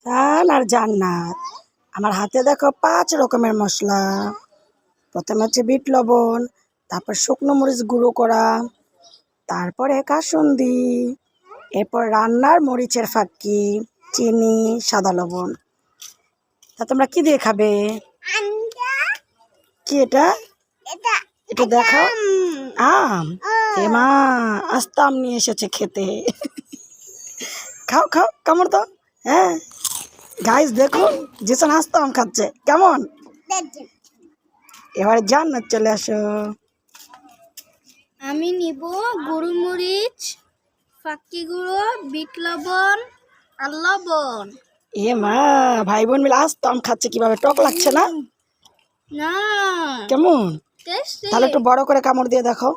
জান আর জান্নাত। আমার হাতে দেখো 5 রকমের মশলা। প্রথমে হচ্ছে বিট লবণ, তারপর শুকনো মরিচ গুঁড়ো করা, তারপরে কাসুন্দি, এরপর রান্নার মরিচের ফাঁকি, চিনি, সাদা লবণ। তা তোমরা কি দিয়ে খাবে? কি এটা? এটা দেখাও। আম। এ মা, আস্ত আম নিয়ে এসেছে খেতে। খাও খাও, কামড় দাও। হ্যাঁ গাইস, দেখুন জিসান আস্ত আম খাচ্ছে, কেমন? এবারে জান্নাত চলে আসো। আমি নিব গোলমরিচ, ফাঁকি গুঁড়ো, বিট লবণ আর লবণ। এ মা, ভাই বোন মিলে আস্ত আম খাচ্ছে, কিভাবে টক লাগছে না? না, কেমন? টেস্টি। তাহলে একটু বড় করে কামড় দিয়ে দেখো।